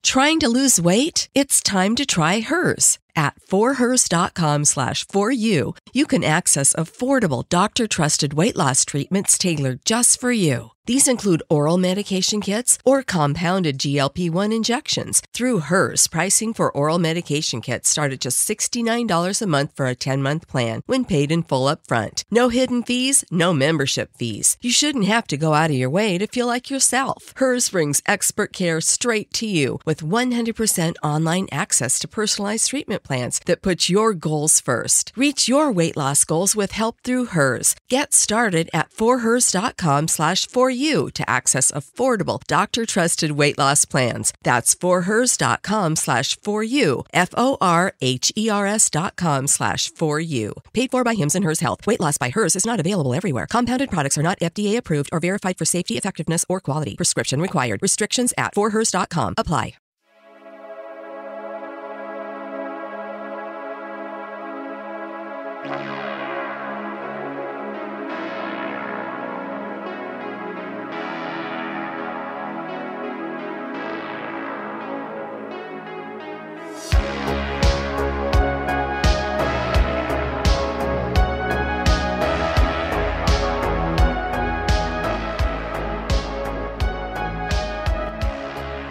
Trying to lose weight? It's time to try Hers. At forhers.com/4u, you can access affordable, doctor-trusted weight loss treatments tailored just for you. These include oral medication kits or compounded GLP-1 injections. Through Hers, pricing for oral medication kits start at just $69 a month for a 10-month plan when paid in full upfront. No hidden fees, no membership fees. You shouldn't have to go out of your way to feel like yourself. Hers brings expert care straight to you with 100% online access to personalized treatment plans that put your goals first. Reach your weight loss goals with help through Hers. Get started at forhers.com/4u to access affordable, doctor-trusted weight loss plans. That's forhers.com/4u, forhers.com/4u. Paid for by Hims and Hers Health. Weight loss by Hers is not available everywhere. Compounded products are not FDA approved or verified for safety, effectiveness, or quality. Prescription required. Restrictions at forhers.com apply.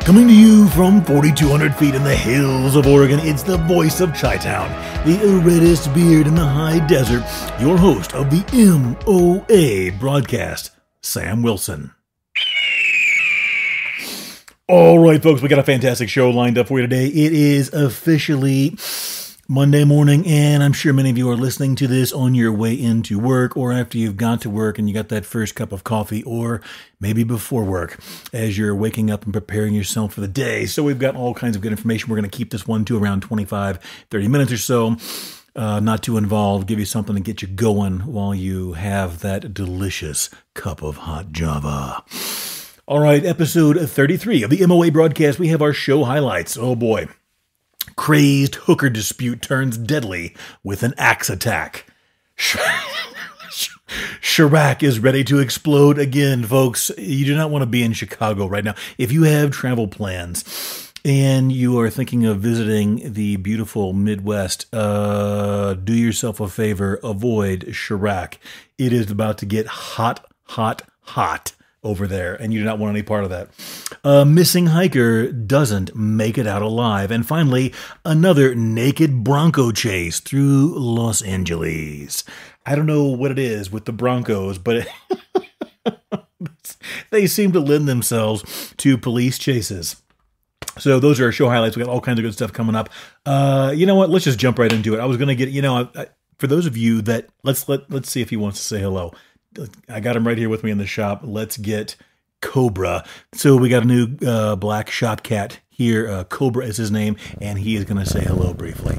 Coming to you from 4,200 feet in the hills of Oregon, it's the voice of Chi-town, the reddest beard in the high desert, your host of the M.O.A. broadcast, Sam Wilson. All right, folks, we got a fantastic show lined up for you today. It is officially Monday morning, and I'm sure many of you are listening to this on your way into work or after you've got to work and you got that first cup of coffee, or maybe before work as you're waking up and preparing yourself for the day. So we've got all kinds of good information. We're going to keep this one to around 25, 30 minutes or so. Not too involved, give you something to get you going while you have that delicious cup of hot Java. All right, episode 33 of the M.O.A. broadcast. We have our show highlights. Oh boy. Crazed hooker dispute turns deadly with an axe attack. Chirac is ready to explode again, folks. You do not want to be in Chicago right now. If you have travel plans and you are thinking of visiting the beautiful Midwest, do yourself a favor. Avoid Chirac. It is about to get hot, hot, hot over there, and you do not want any part of that. A missing hiker doesn't make it out alive. And finally, another naked Bronco chase through Los Angeles. I don't know what it is with the Broncos, but they seem to lend themselves to police chases. So those are our show highlights. We got all kinds of good stuff coming up. You know what? Let's just jump right into it. I was going to get, for those of you that, let's see if he wants to say hello. I got him right here with me in the shop. Let's get Cobra. So we got a new black shop cat here. Cobra is his name, and he is going to say hello briefly.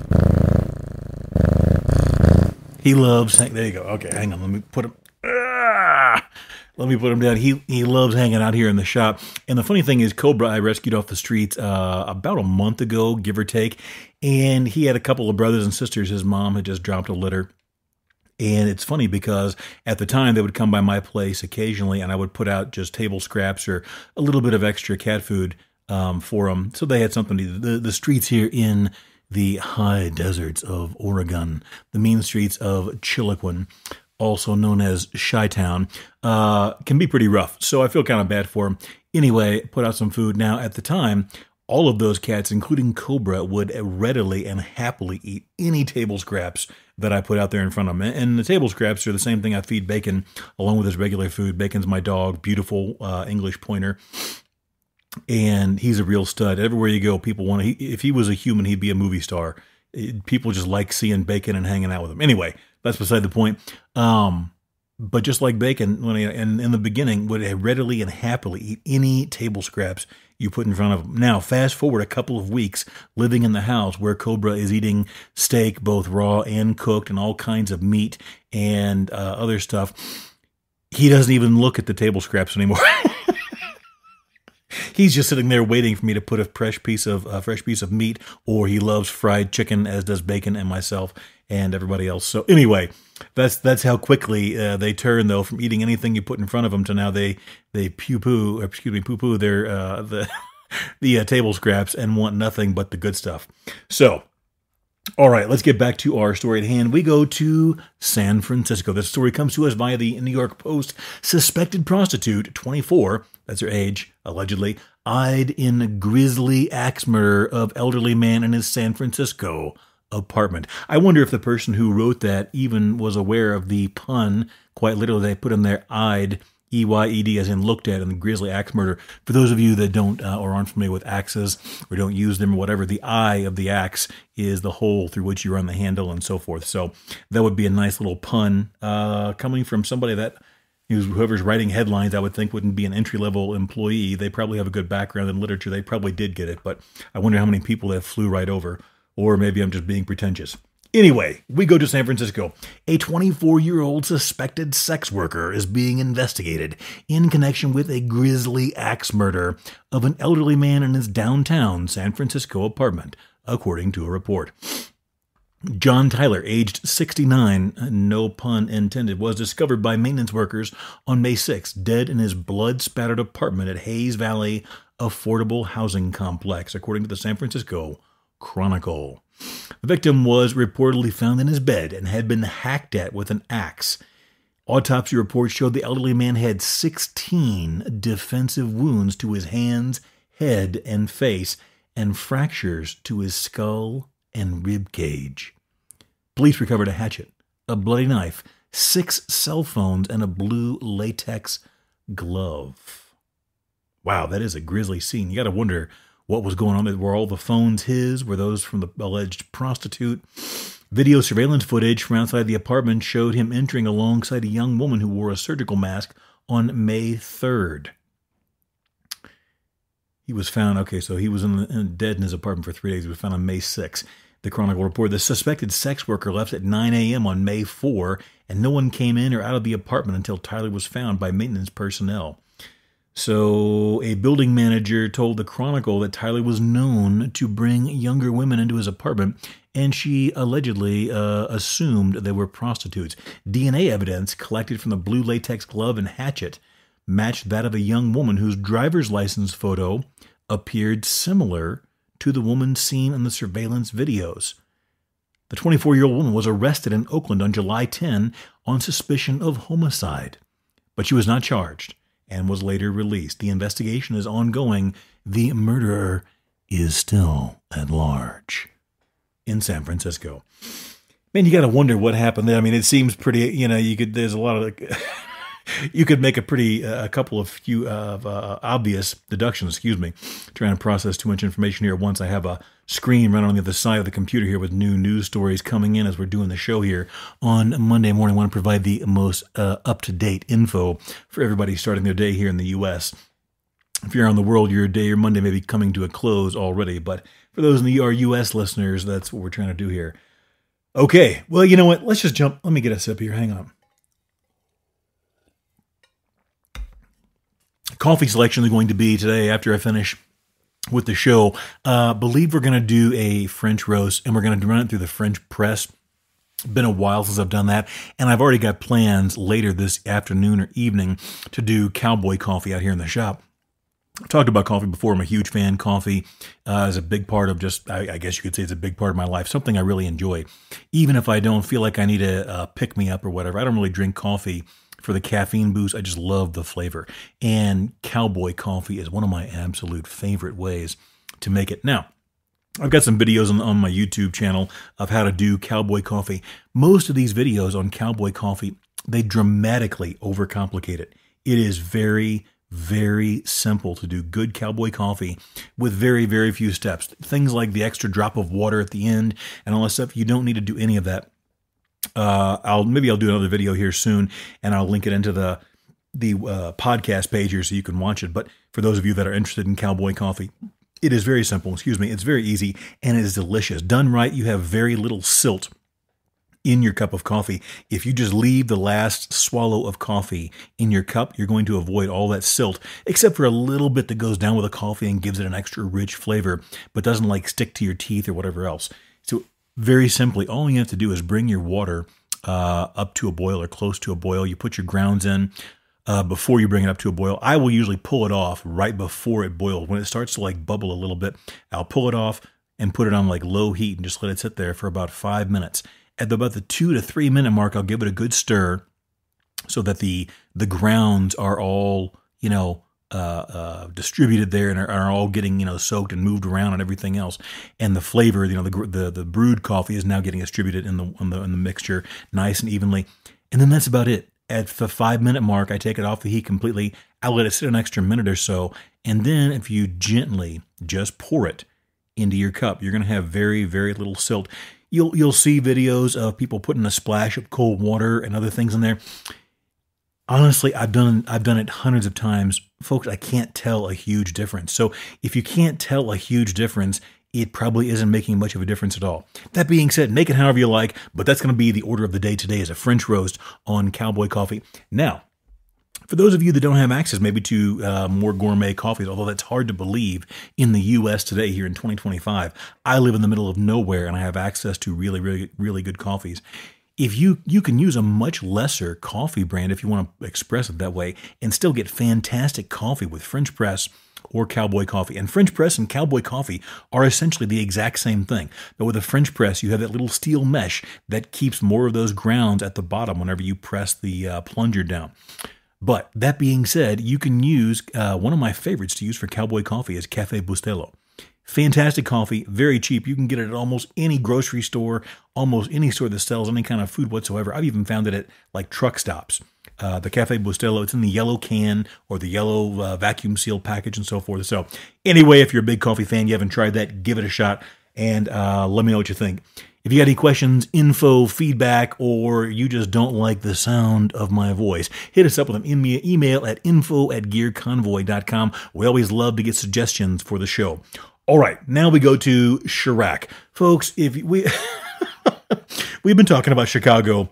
He loves... There you go. Okay, hang on. Let me put him... Let me put him down. He loves hanging out here in the shop. And the funny thing is, Cobra I rescued off the streets about a month ago, give or take. And he had a couple of brothers and sisters. His mom had just dropped a litter. And it's funny because at the time they would come by my place occasionally and I would put out just table scraps or a little bit of extra cat food for them. So they had something to eat. The streets here in the high deserts of Oregon, the mean streets of Chiloquin, also known as Chi-town, can be pretty rough. So I feel kind of bad for them. Anyway, put out some food. Now at the time, all of those cats, including Cobra, would readily and happily eat any table scraps that I put out there in front of them. And the table scraps are the same thing I feed Bacon along with his regular food. Bacon's my dog, beautiful English pointer. And he's a real stud. Everywhere you go, people want to... If he was a human, he'd be a movie star. People just like seeing Bacon and hanging out with him. Anyway, that's beside the point. But just like Bacon, in the beginning, would readily and happily eat any table scraps you put in front of him. Now, fast forward a couple of weeks, living in the house where Cobra is eating steak, both raw and cooked, and all kinds of meat and other stuff. He doesn't even look at the table scraps anymore. He's just sitting there waiting for me to put a fresh piece of meat, or he loves fried chicken, as does Bacon and myself and everybody else. So anyway, that's how quickly they turn, though, from eating anything you put in front of them to now they poo-poo their the table scraps and want nothing but the good stuff. So, all right, let's get back to our story at hand. We go to San Francisco. This story comes to us via the New York Post. Suspected prostitute, 24, that's her age, allegedly, eyed in grisly axe murder of elderly man in his San Francisco apartment. I wonder if the person who wrote that even was aware of the pun. Quite literally, they put in there eyed, E-Y-E-D, as in looked at, in the grisly axe murder. For those of you that don't or aren't familiar with axes or don't use them or whatever, the eye of the axe is the hole through which you run the handle and so forth. So that would be a nice little pun coming from somebody that whoever's writing headlines, I would think wouldn't be an entry-level employee. They probably have a good background in literature. They probably did get it, but I wonder how many people that flew right over. Or maybe I'm just being pretentious. Anyway, we go to San Francisco. A 24-year-old suspected sex worker is being investigated in connection with a grisly axe murder of an elderly man in his downtown San Francisco apartment, according to a report. John Tyler, aged 69, no pun intended, was discovered by maintenance workers on May 6, dead in his blood-spattered apartment at Hayes Valley Affordable Housing Complex, according to the San Francisco Chronicle. The victim was reportedly found in his bed and had been hacked at with an axe. Autopsy reports showed the elderly man had 16 defensive wounds to his hands, head, and face, and fractures to his skull and rib cage. Police recovered a hatchet, a bloody knife, 6 cell phones, and a blue latex glove. Wow, that is a grisly scene. You got to wonder what was going on. Were all the phones his? Were those from the alleged prostitute? Video surveillance footage from outside the apartment showed him entering alongside a young woman who wore a surgical mask on May 3rd. He was found, so he was dead in his apartment for 3 days. He was found on May 6th. The Chronicle reported the suspected sex worker left at 9 a.m. on May 4, and no one came in or out of the apartment until Tyler was found by maintenance personnel. So a building manager told the Chronicle that Tyler was known to bring younger women into his apartment, and she allegedly assumed they were prostitutes. DNA evidence collected from the blue latex glove and hatchet matched that of a young woman whose driver's license photo appeared similar to the woman seen in the surveillance videos. The 24-year-old woman was arrested in Oakland on July 10 on suspicion of homicide, but she was not charged and was later released. The investigation is ongoing. The murderer is still at large in San Francisco. Man, you got to wonder what happened there. I mean, it seems pretty, there's a lot of, you could make a couple of obvious deductions, trying to process too much information here at once. I have a screen right on the other side of the computer here with new news stories coming in as we're doing the show here on Monday morning. I want to provide the most up-to-date info for everybody starting their day here in the U.S. If you're around the world, your Monday may be coming to a close already, but for those in our U.S. listeners, that's what we're trying to do here. Okay, well, you know what? Let's just jump. Let me get a sip here. Hang on. Coffee selection is going to be today after I finish with the show. Believe we're going to do a French roast, and we're going to run it through the French press. It's been a while since I've done that, and I've already got plans later this afternoon or evening to do cowboy coffee out here in the shop. I've talked about coffee before. I'm a huge fan. Coffee is a big part of I guess you could say it's a big part of my life, something I really enjoy. Even if I don't feel like I need a pick-me-up or whatever, I don't really drink coffee for the caffeine boost. I just love the flavor. And cowboy coffee is one of my absolute favorite ways to make it. Now, I've got some videos on my YouTube channel of how to do cowboy coffee. Most of these videos on cowboy coffee, they dramatically overcomplicate it. It is very, very simple to do good cowboy coffee with very, very few steps. Things like the extra drop of water at the end and all that stuff, you don't need to do any of that. I'll do another video here soon, and I'll link it into the podcast page here so you can watch it. But for those of you that are interested in cowboy coffee, it is very simple. It's very easy, and it is delicious. Done right, you have very little silt in your cup of coffee. If you just leave the last swallow of coffee in your cup, you're going to avoid all that silt, except for a little bit that goes down with the coffee and gives it an extra rich flavor, but doesn't stick to your teeth or whatever else. So very simply, all you have to do is bring your water up to a boil or close to a boil. You put your grounds in. before you bring it up to a boil. I will usually pull it off right before it boils. When it starts to like bubble a little bit, I'll pull it off and put it on like low heat and just let it sit there for about 5 minutes. At about the 2 to 3 minute mark, I'll give it a good stir so that the grounds are all, distributed there and are all getting, soaked and moved around and everything else. And the flavor, the brewed coffee is now getting distributed in the mixture nice and evenly. And then that's about it. At the 5 minute mark, I take it off the heat completely. I'll let it sit an extra minute or so. And then if you gently just pour it into your cup, you're going to have very, very little silt. You'll see videos of people putting a splash of cold water and other things in there. Honestly, I've done it hundreds of times. Folks, I can't tell a huge difference. So if you can't tell a huge difference, it probably isn't making much of a difference at all. That being said, make it however you like, but that's going to be the order of the day today is a French roast on cowboy coffee. Now, for those of you that don't have access maybe to more gourmet coffees, although that's hard to believe in the U.S. today here in 2025, I live in the middle of nowhere and I have access to really, really, really good coffees. If you can use a much lesser coffee brand if you want to express it that way and still get fantastic coffee with French press or cowboy coffee. And French press and cowboy coffee are essentially the exact same thing. But with a French press, you have that little steel mesh that keeps more of those grounds at the bottom whenever you press the plunger down. But that being said, you can use, one of my favorites to use for cowboy coffee is Café Bustelo. Fantastic coffee, very cheap. You can get it at almost any grocery store, almost any store that sells any kind of food whatsoever. I've even found it at like truck stops. The Café Bustelo, it's in the yellow can or the yellow vacuum seal package and so forth. So anyway, if you're a big coffee fan, you haven't tried that, give it a shot and let me know what you think. If you got any questions, info, feedback, or you just don't like the sound of my voice, hit us up with an email at info@gearconvoy.com. We always love to get suggestions for the show. All right, now we go to Chirac. Folks, we've been talking about Chicago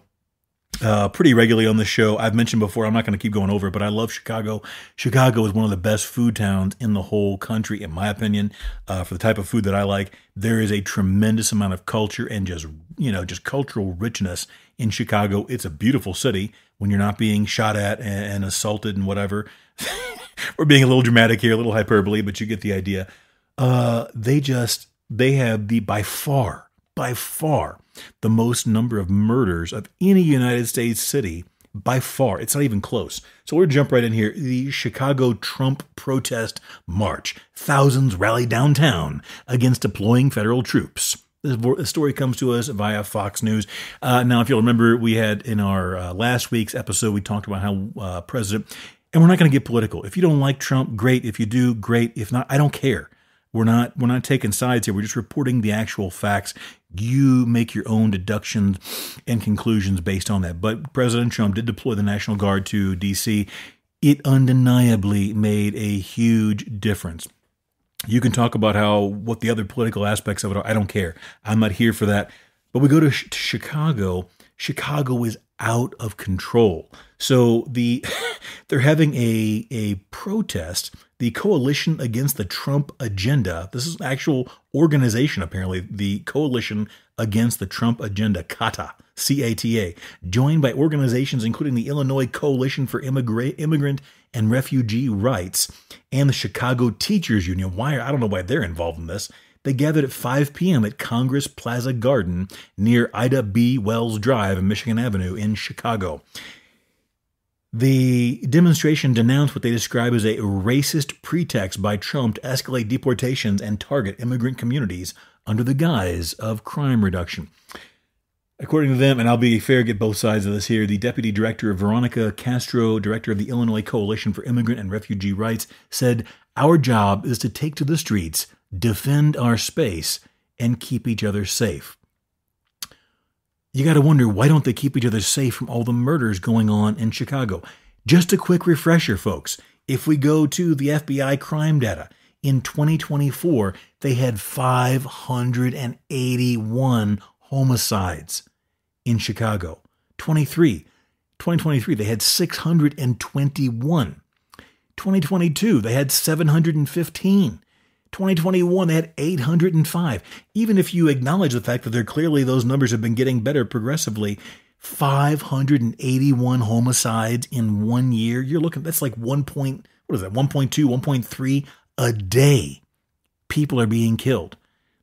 pretty regularly on the show. I've mentioned before, I'm not going to keep going over it, but I love Chicago. Chicago is one of the best food towns in the whole country, in my opinion, for the type of food that I like. There is a tremendous amount of culture and just cultural richness in Chicago. It's a beautiful city when you're not being shot at and assaulted and whatever. We're being a little dramatic here, a little hyperbole, but you get the idea. They have by far, the most number of murders of any United States city, by far. It's not even close. So we're going to jump right in here. The Chicago Trump protest march. Thousands rallied downtown against deploying federal troops. The story comes to us via Fox News. Now, if you'll remember, we had in our last week's episode, we talked about how President, and we're not going to get political. If you don't like Trump, great. If you do, great. If not, I don't care. We're not taking sides here. We're just reporting the actual facts. You make your own deductions and conclusions based on that. But President Trump did deploy the National Guard to D.C. It undeniably made a huge difference. You can talk about what the other political aspects of it are. I don't care. I'm not here for that. But we go to Chicago. Chicago is out of control. So they're having a protest. The Coalition Against the Trump Agenda. This is an actual organization, apparently. The Coalition Against the Trump Agenda, CATA, C-A-T-A, joined by organizations including the Illinois Coalition for Immigrant and Refugee Rights and the Chicago Teachers Union. I don't know why they're involved in this. They gathered at 5 p.m. at Congress Plaza Garden near Ida B. Wells Drive and Michigan Avenue in Chicago. The demonstration denounced what they describe as a racist pretext by Trump to escalate deportations and target immigrant communities under the guise of crime reduction. According to them, and I'll be fair, get both sides of this here, the Deputy Director Veronica Castro, Director of the Illinois Coalition for Immigrant and Refugee Rights, said, "Our job is to take to the streets, defend our space, and keep each other safe." You got to wonder, why don't they keep each other safe from all the murders going on in Chicago? Just a quick refresher, folks. If we go to the FBI crime data, in 2024, they had 581 homicides in Chicago. 2023, they had 621. 2022, they had 715. 2021, they had 805. Even if you acknowledge the fact that those numbers have been getting better progressively, 581 homicides in 1 year. You're looking, that's like 1.2, 1.3 a day. People are being killed.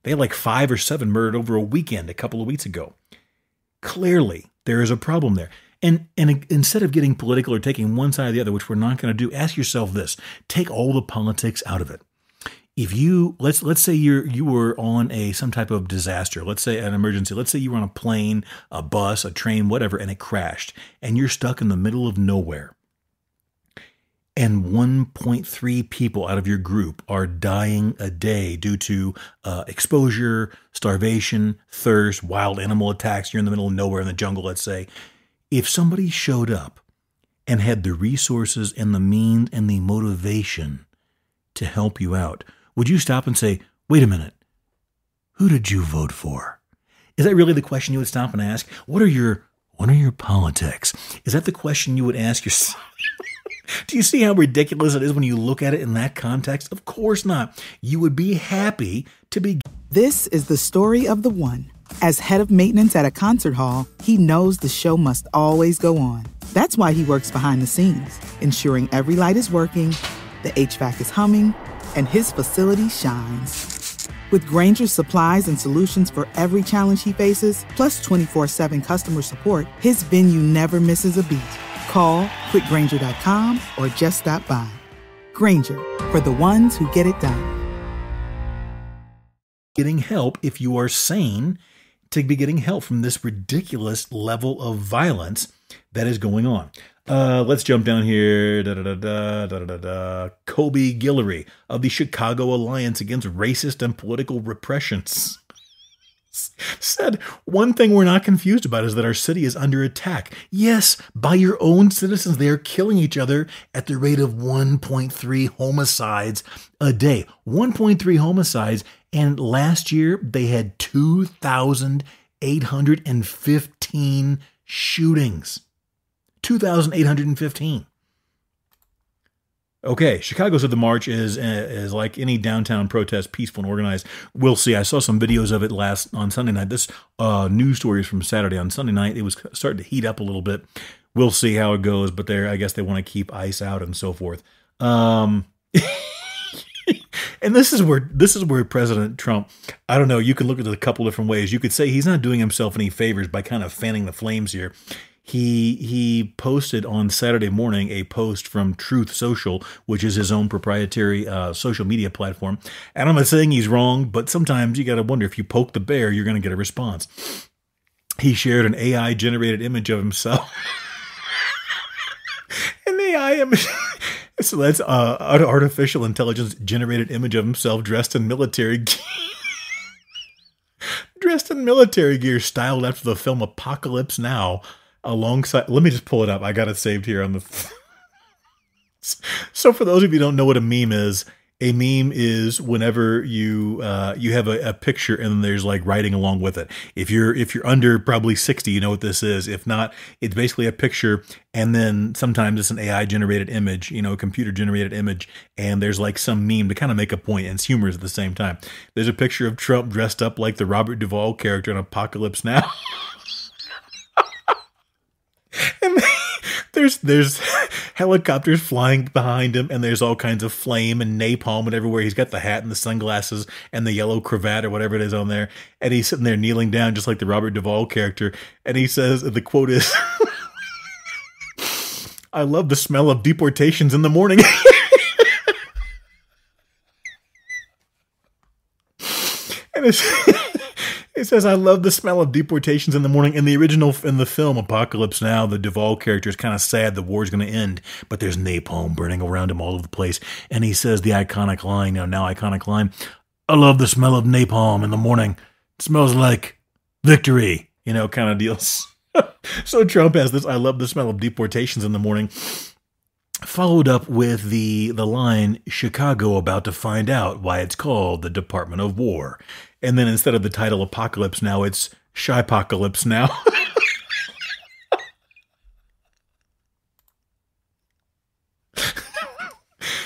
They had like 5 or 7 murdered over a weekend a couple of weeks ago. Clearly, there is a problem there. And instead of getting political or taking one side or the other, which we're not going to do, ask yourself this. Take all the politics out of it. If you, let's say you were on some type of disaster, let's say an emergency, let's say you were on a plane, a bus, a train, whatever, and it crashed, and you're stuck in the middle of nowhere, and 1.3 people out of your group are dying a day due to exposure, starvation, thirst, wild animal attacks, you're in the middle of nowhere in the jungle, let's say. If somebody showed up and had the resources and the means and the motivation to help you out, would you stop and say, wait a minute, who did you vote for? Is that really the question you would stop and ask? What are your politics? Is that the question you would ask yourself? Do you see how ridiculous it is when you look at it in that context? Of course not. You would be happy to be. This is the story of the one. As head of maintenance at a concert hall, he knows the show must always go on. That's why he works behind the scenes, ensuring every light is working, the HVAC is humming, and his facility shines. With Grainger's supplies and solutions for every challenge he faces, plus 24/7 customer support, his venue never misses a beat. Call quickgrainger.com or just stop by. Grainger, for the ones who get it done. Getting help if you are sane to be getting help from this ridiculous level of violence that is going on. Let's jump down here. Kobe Guillory of the Chicago Alliance Against Racist and Political Repressions said, one thing we're not confused about is that our city is under attack. Yes, by your own citizens. They are killing each other at the rate of 1.3 homicides a day. 1.3 homicides. And last year they had 2,815 shootings. 2,815. Okay, Chicago said the march is like any downtown protest, peaceful and organized. We'll see. I saw some videos of it on Sunday night. This news story is from Saturday. On Sunday night, it was starting to heat up a little bit. We'll see how it goes, but I guess they want to keep ICE out and so forth. And this is where President Trump, I don't know, you can look at it a couple different ways. You could say he's not doing himself any favors by kind of fanning the flames here. He posted on Saturday morning a post from Truth Social, which is his own proprietary social media platform. And I'm not saying he's wrong, but sometimes you got to wonder, if you poke the bear, you're going to get a response. He shared an AI-generated image of himself. An AI image. So that's an artificial intelligence generated image of himself dressed in military gear. Dressed in military gear, styled after the film Apocalypse Now. Alongside, let me just pull it up. I got it saved here on the. So for those of you who don't know what a meme is whenever you have a picture and there's like writing along with it. If you're under probably 60, you know what this is. If not, it's basically a picture, and then sometimes it's an AI generated image, a computer generated image, and there's like some meme to kind of make a point, and it's humorous at the same time. There's a picture of Trump dressed up like the Robert Duvall character in Apocalypse Now. And there's helicopters flying behind him, and there's all kinds of flame and napalm and everywhere. He's got the hat and the sunglasses and the yellow cravat or whatever it is on there. And he's sitting there kneeling down just like the Robert Duvall character. And he says, the quote is, I love the smell of deportations in the morning. And it says, I love the smell of deportations in the morning. In the film Apocalypse Now, the Duvall character is kind of sad the war's going to end, but there's napalm burning around him all over the place. And he says the iconic line, now iconic line, I love the smell of napalm in the morning. It smells like victory, kind of deals. So Trump has this, I love the smell of deportations in the morning, followed up with the line, Chicago about to find out why it's called the Department of War. And then instead of the title Apocalypse Now, it's Chi-pocalypse now.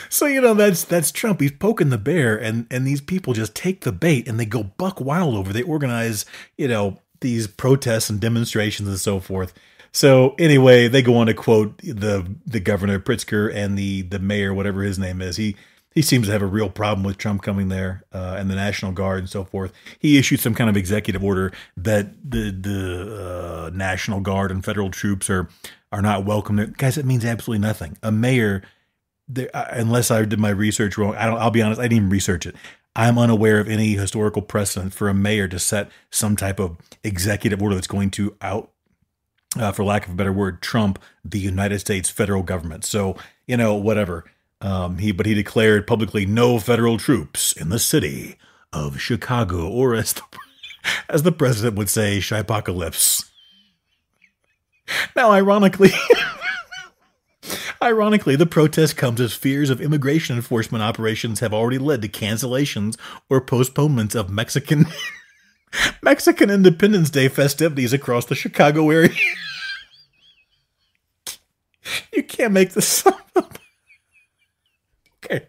So, that's Trump. He's poking the bear, and these people just take the bait and they go buck wild over. They organize, these protests and demonstrations and so forth. So anyway, they go on to quote the governor Pritzker and the mayor, whatever his name is. He seems to have a real problem with Trump coming there and the National Guard and so forth. He issued some kind of executive order that the National Guard and federal troops are not welcome there. Guys, it means absolutely nothing. A mayor, unless I did my research wrong, I'll be honest, I didn't even research it. I'm unaware of any historical precedent for a mayor to set some type of executive order that's going to for lack of a better word, trump the United States federal government. So, whatever. He declared publicly no federal troops in the city of Chicago, or as the president would say, Chi-pocalypse. Now, ironically, the protest comes as fears of immigration enforcement operations have already led to cancellations or postponements of Mexican Independence Day festivities across the Chicago area. You can't make this up. Okay,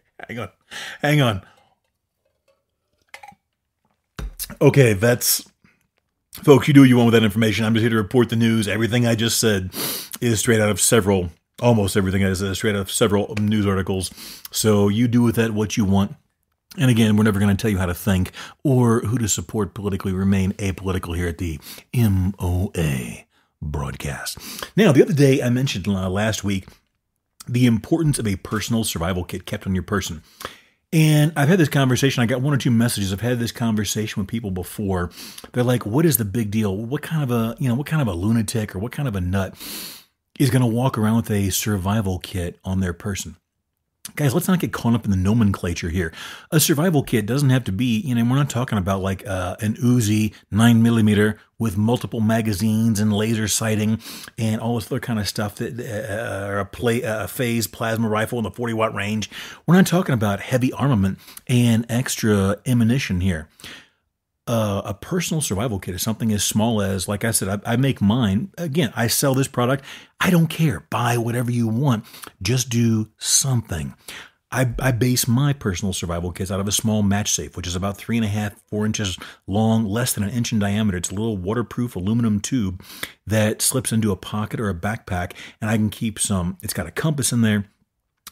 hang on. Okay, folks, you do what you want with that information. I'm just here to report the news. Everything I just said is straight out of almost everything I said is straight out of several news articles. So you do with that what you want. And again, we're never going to tell you how to think or who to support politically. Remain apolitical here at the M.O.A. broadcast. Now, the other day I mentioned last week the importance of a personal survival kit kept on your person. And I've had this conversation. I got one or two messages. I've had this conversation with people before. They're like, what is the big deal? What kind of a lunatic or what kind of a nut is going to walk around with a survival kit on their person? Guys, let's not get caught up in the nomenclature here. A survival kit doesn't have to be, we're not talking about like an Uzi 9mm with multiple magazines and laser sighting and all this other kind of stuff, that or a phase plasma rifle in the 40-watt range. We're not talking about heavy armament and extra ammunition here. A personal survival kit is something as small as, like I said, I make mine. Again, I sell this product. I don't care. Buy whatever you want. Just do something. I base my personal survival kits out of a small match safe, which is about 3.5, 4 inches long, less than an inch in diameter. It's a little waterproof aluminum tube that slips into a pocket or a backpack, and I can keep some. It's got a compass in there.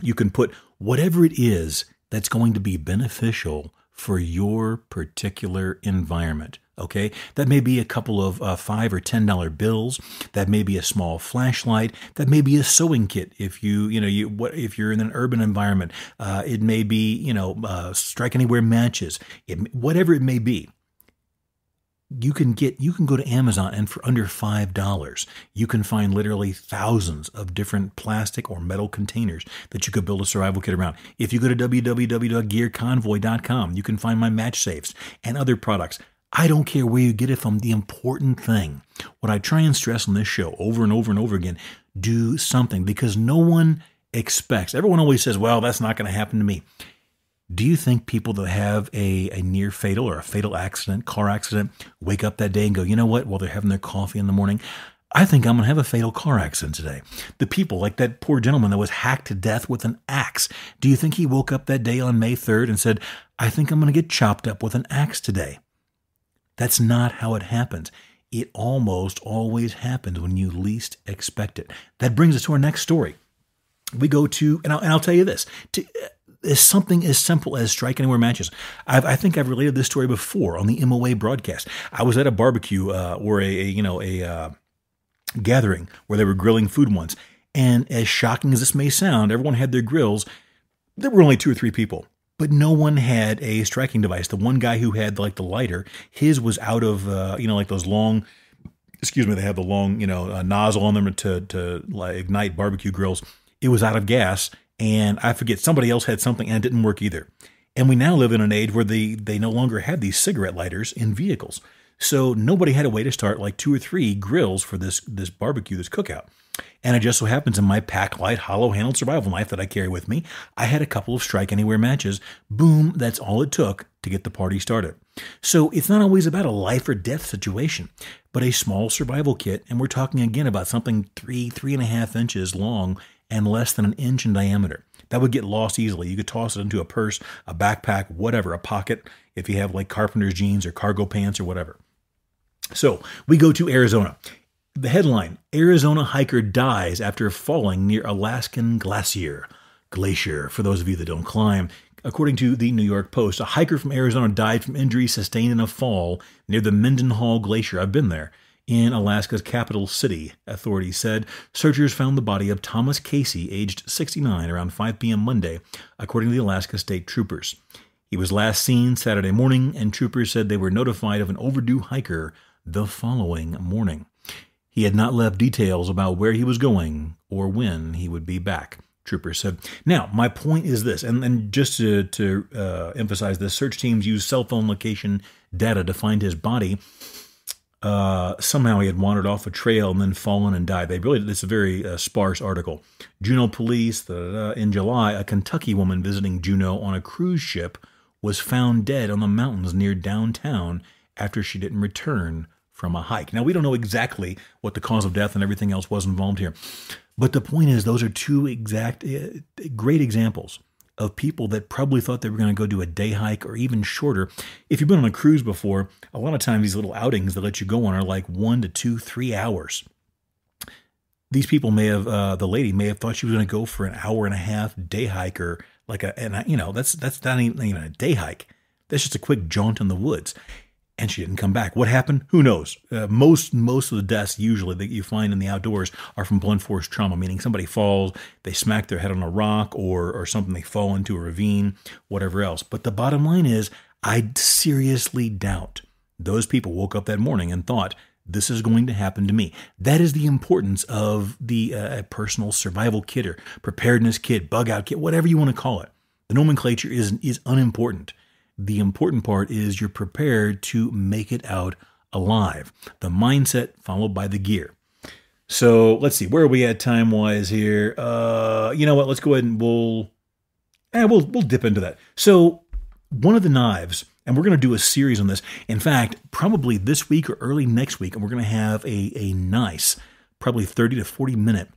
You can put whatever it is that's going to be beneficial for your particular environment. Okay, that may be a couple of $5 or $10 bills. That may be a small flashlight. That may be a sewing kit. If if you're in an urban environment, it may be strike anywhere matches. Whatever it may be. You can go to Amazon, and for under $5, you can find literally thousands of different plastic or metal containers that you could build a survival kit around. If you go to www.gearconvoy.com, you can find my match safes and other products. I don't care where you get it from. The important thing, what I try and stress on this show over and over and over again, do something, because no one expects. Everyone always says, well, that's not going to happen to me. Do you think people that have a near fatal or a fatal accident, car accident, wake up that day and go, you know what, while they're having their coffee in the morning, I think I'm going to have a fatal car accident today? The people, like that poor gentleman that was hacked to death with an axe, do you think he woke up that day on May 3rd and said, I think I'm going to get chopped up with an axe today? That's not how it happens. It almost always happens when you least expect it. That brings us to our next story. We go to, and I'll tell you this, is something as simple as strike anywhere matches. I think I've related this story before on the M.O.A. broadcast. I was at a barbecue or a gathering where they were grilling food once, and as shocking as this may sound, everyone had their grills. There were only 2 or 3 people, but no one had a striking device. The one guy who had like the lighter, his was out of like those long. They have the long nozzle on them to like ignite barbecue grills. It was out of gas. And I forget, somebody else had something and it didn't work either. And we now live in an age where they no longer have these cigarette lighters in vehicles. So nobody had a way to start like 2 or 3 grills for this barbecue, this cookout. And it just so happens in my Pack Light hollow-handled survival knife that I carry with me, I had a couple of strike anywhere matches. Boom, that's all it took to get the party started. So it's not always about a life or death situation, but a small survival kit. And we're talking again about something 3.5 inches long and less than an inch in diameter. That would get lost easily. You could toss it into a purse, a backpack, whatever, a pocket, if you have like carpenter's jeans or cargo pants or whatever. So we go to Arizona. The headline, Arizona hiker dies after falling near Alaskan glacier. Glacier, for those of you that don't climb. According to the New York Post, a hiker from Arizona died from injuries sustained in a fall near the Mendenhall Glacier. I've been there. In Alaska's capital city, authorities said. Searchers found the body of Thomas Casey, aged 69, around 5 p.m. Monday, according to the Alaska State Troopers. He was last seen Saturday morning, and troopers said they were notified of an overdue hiker the following morning. He had not left details about where he was going or when he would be back, troopers said. Now, my point is this, and just to emphasize this, search teams used cell phone location data to find his body. Somehow he had wandered off a trail and then fallen and died. It's a very sparse article. Juneau police, in July, a Kentucky woman visiting Juneau on a cruise ship was found dead on the mountains near downtown after she didn't return from a hike. Now, we don't know exactly what the cause of death and everything else was involved here. But the point is, those are two great examples of people that probably thought they were going to go do a day hike or even shorter. If you've been on a cruise before, a lot of times these little outings that let you go on are like 1 to 2, 3 hours. These people may have, the lady may have thought she was going to go for an hour and a half day hike, or that's not even a day hike. That's just a quick jaunt in the woods. And she didn't come back. What happened? Who knows? Most of the deaths usually that you find in the outdoors are from blunt force trauma, meaning somebody falls, they smack their head on a rock or something, they fall into a ravine, whatever else. But the bottom line is, I seriously doubt those people woke up that morning and thought, this is going to happen to me. That is the importance of the personal survival kit or preparedness kit, bug out kit, whatever you want to call it. The nomenclature is unimportant. The important part is you're prepared to make it out alive. The mindset followed by the gear. So let's see, where are we at time-wise here? You know what? Let's go ahead and we'll dip into that. So one of the knives, and we're going to do a series on this. In fact, probably this week or early next week, and we're going to have a nice, probably 30 to 40 minute,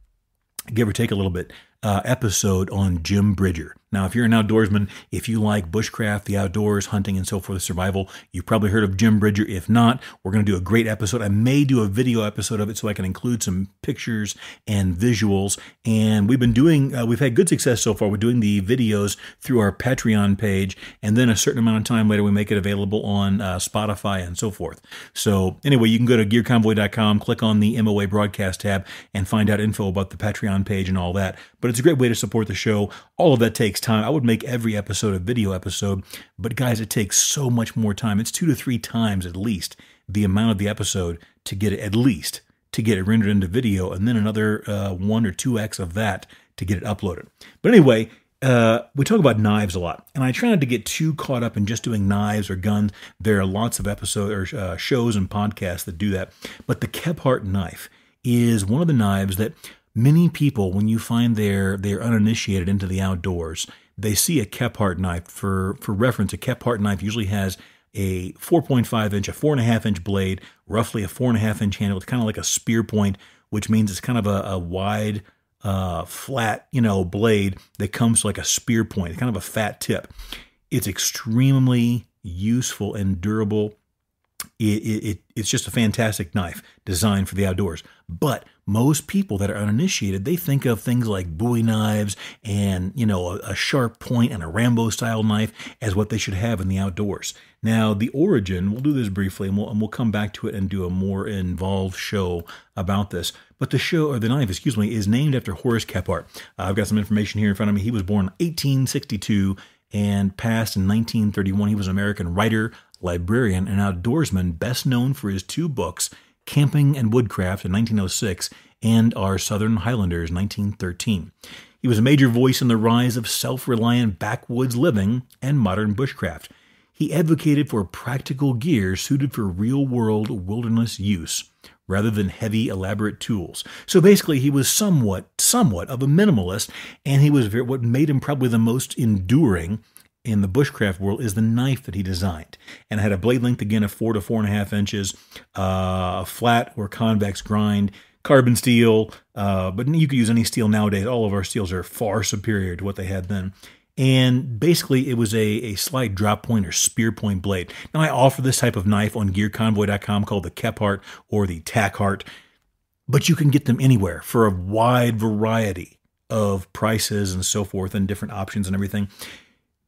give or take a little bit, episode on Jim Bridger. Now, if you're an outdoorsman, if you like bushcraft, the outdoors, hunting, and so forth, survival, you've probably heard of Jim Bridger. If not, we're going to do a great episode. I may do a video episode of it so I can include some pictures and visuals. And we've been doing, we've had good success so far. We're doing the videos through our Patreon page, and then a certain amount of time later, we make it available on Spotify and so forth. So anyway, you can go to gearconvoy.com, click on the M.O.A. broadcast tab, and find out info about the Patreon page and all that. But it's a great way to support the show. All of that takes time. I would make every episode a video episode, but guys, it takes so much more time. It's 2 to 3 times at least the amount of the episode to get it, at least to get it rendered into video, and then another 1 or 2x of that to get it uploaded. But anyway, we talk about knives a lot, and I try not to get too caught up in just doing knives or guns. There are lots of episodes or shows and podcasts that do that, but the Kephart knife is one of the knives that many people, when you find they're uninitiated into the outdoors, they see a Kephart knife. For reference, a Kephart knife usually has a 4.5 inch, a 4.5 inch blade, roughly a 4.5 inch handle. It's kind of like a spear point, which means it's kind of a wide, flat, blade that comes to like a spear point, kind of a fat tip. It's extremely useful and durable. It's just a fantastic knife designed for the outdoors. But most people that are uninitiated, they think of things like Bowie knives and, a sharp point and a Rambo-style knife as what they should have in the outdoors. Now, the origin, we'll do this briefly, and we'll come back to it and do a more involved show about this. But the knife, is named after Horace Kephart. I've got some information here in front of me. He was born in 1862 and passed in 1931. He was an American writer, librarian, and outdoorsman, best known for his 2 books, Camping and Woodcraft in 1906 and Our Southern Highlanders 1913. He was a major voice in the rise of self-reliant backwoods living and modern bushcraft. He advocated for practical gear suited for real-world wilderness use rather than heavy, elaborate tools. So basically, he was somewhat of a minimalist, and he was what made him probably the most enduring in the bushcraft world is the knife that he designed. And it had a blade length, again, of 4 to 4.5 inches, flat or convex grind, carbon steel, but you could use any steel nowadays. All of our steels are far superior to what they had then. And basically, it was a slight drop point or spear point blade. Now, I offer this type of knife on gearconvoy.com called the Kephart or the Tackhart, but you can get them anywhere for a wide variety of prices and so forth and different options and everything.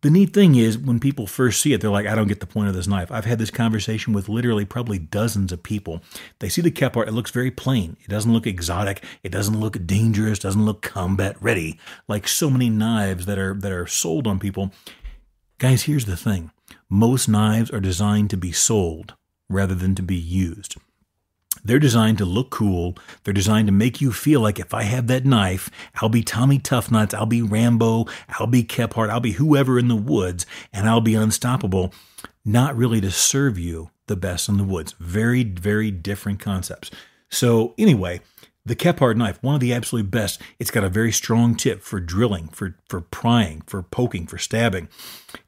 The neat thing is when people first see it, they're like, I don't get the point of this knife. I've had this conversation with literally probably dozens of people. They see the Kephart, it looks very plain. It doesn't look exotic. It doesn't look dangerous, doesn't look combat ready, like so many knives that are sold on people. Guys, here's the thing. Most knives are designed to be sold rather than to be used. They're designed to look cool. They're designed to make you feel like if I have that knife, I'll be Tommy Toughnuts, I'll be Rambo, I'll be Kephart, I'll be whoever in the woods, and I'll be unstoppable. Not really to serve you the best in the woods. Very, very different concepts. So anyway, the Kephart knife, one of the absolute best. It's got a very strong tip for drilling, for prying, for poking, for stabbing,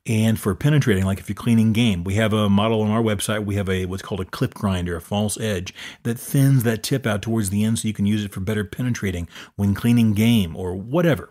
and for penetrating, like if you're cleaning game. We have a model on our website. We have what's called a clip grinder, a false edge, that thins that tip out towards the end so you can use it for better penetrating when cleaning game or whatever.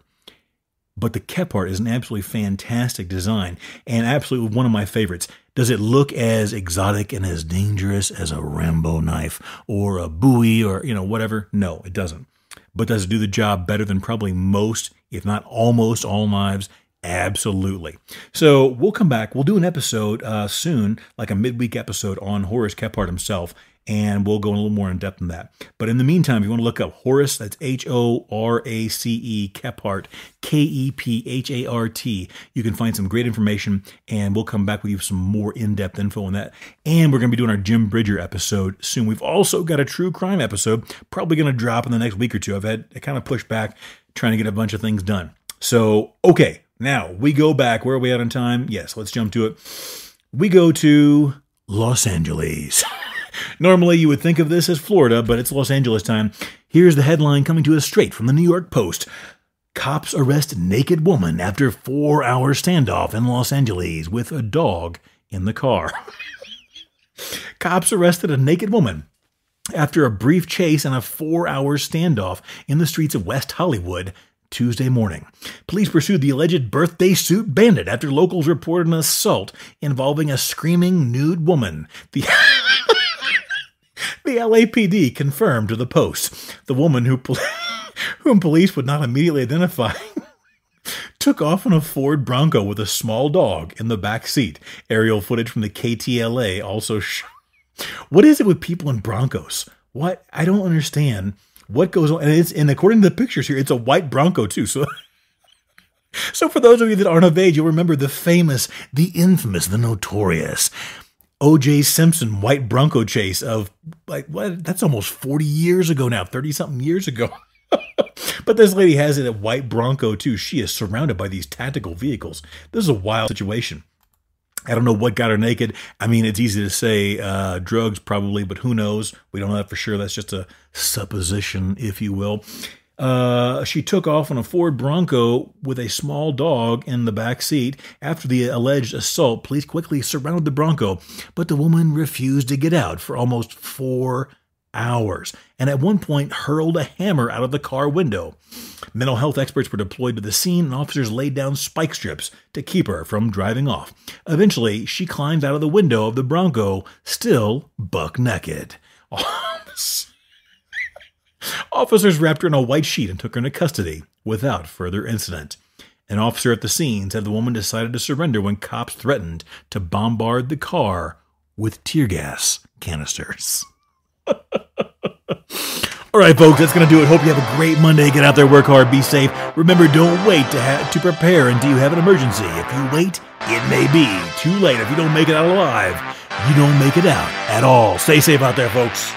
But the Kephart is an absolutely fantastic design and absolutely one of my favorites. Does it look as exotic and as dangerous as a Rambo knife or a Bowie or, whatever? No, it doesn't. But does it do the job better than probably most, if not almost all knives? Absolutely. So we'll come back. We'll do an episode soon, like a midweek episode on Horace Kephart himself, and we'll go a little more in depth on that. But in the meantime, if you want to look up Horace, that's Horace, Kephart, Kephart, you can find some great information, and we'll come back with you some more in-depth info on that. And we're going to be doing our Jim Bridger episode soon. We've also got a true crime episode, probably going to drop in the next week or two. I kind of pushed back, trying to get a bunch of things done. So, okay. Now, we go back. Where are we at on time? Yes, let's jump to it. We go to Los Angeles. Normally, you would think of this as Florida, but it's Los Angeles time. Here's the headline coming to us straight from the New York Post. Cops arrest naked woman after 4-hour standoff in Los Angeles with a dog in the car. Cops arrested a naked woman after a brief chase and a 4-hour standoff in the streets of West Hollywood Tuesday morning. Police pursued the alleged birthday suit bandit after locals reported an assault involving a screaming nude woman. The LAPD confirmed to the Post. The woman whom police would not immediately identify took off in a Ford Bronco with a small dog in the back seat. Aerial footage from the KTLA also showed. What is it with people in Broncos? What? I don't understand. What goes on? And according to the pictures here, it's a white Bronco too. So for those of you that aren't of age, you'll remember the famous, the infamous, the notorious O.J. Simpson white Bronco chase of that's almost 40 years ago now, 30-something years ago. But this lady has a white Bronco too. She is surrounded by these tactical vehicles. This is a wild situation. I don't know what got her naked. I mean, it's easy to say drugs probably, but who knows? We don't know that for sure. That's just a supposition, if you will. She took off on a Ford Bronco with a small dog in the back seat. After the alleged assault, police quickly surrounded the Bronco, but the woman refused to get out for almost 4 hours, and at one point hurled a hammer out of the car window. Mental health experts were deployed to the scene, and officers laid down spike strips to keep her from driving off. Eventually, she climbed out of the window of the Bronco, still buck naked. Officers wrapped her in a white sheet and took her into custody without further incident. An officer at the scene said the woman decided to surrender when cops threatened to bombard the car with tear gas canisters. All right, folks, that's going to do it. Hope you have a great Monday. Get out there, work hard, be safe. Remember, don't wait to prepare until you have an emergency. If you wait, it may be too late. If you don't make it out alive, you don't make it out at all. Stay safe out there, folks.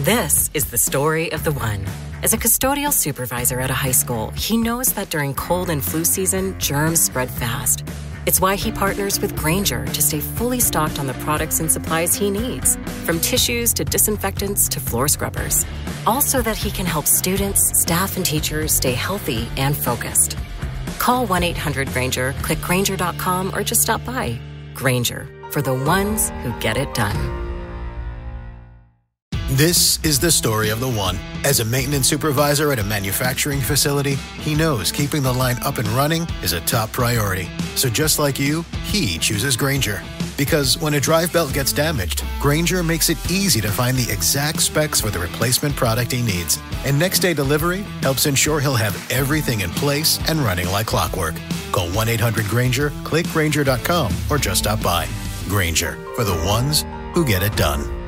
This is the story of the one. As a custodial supervisor at a high school, he knows that during cold and flu season, germs spread fast. It's why he partners with Grainger to stay fully stocked on the products and supplies he needs, from tissues to disinfectants to floor scrubbers. All so that he can help students, staff, and teachers stay healthy and focused. Call 1-800-GRAINGER, click Grainger.com, or just stop by. Grainger, for the ones who get it done. This is the story of the one. As a maintenance supervisor at a manufacturing facility, he knows keeping the line up and running is a top priority. So just like you, he chooses Grainger. Because when a drive belt gets damaged, Grainger makes it easy to find the exact specs for the replacement product he needs. And next day delivery helps ensure he'll have everything in place and running like clockwork. Call 1-800-GRAINGER, click Grainger.com, or just stop by. Grainger, for the ones who get it done.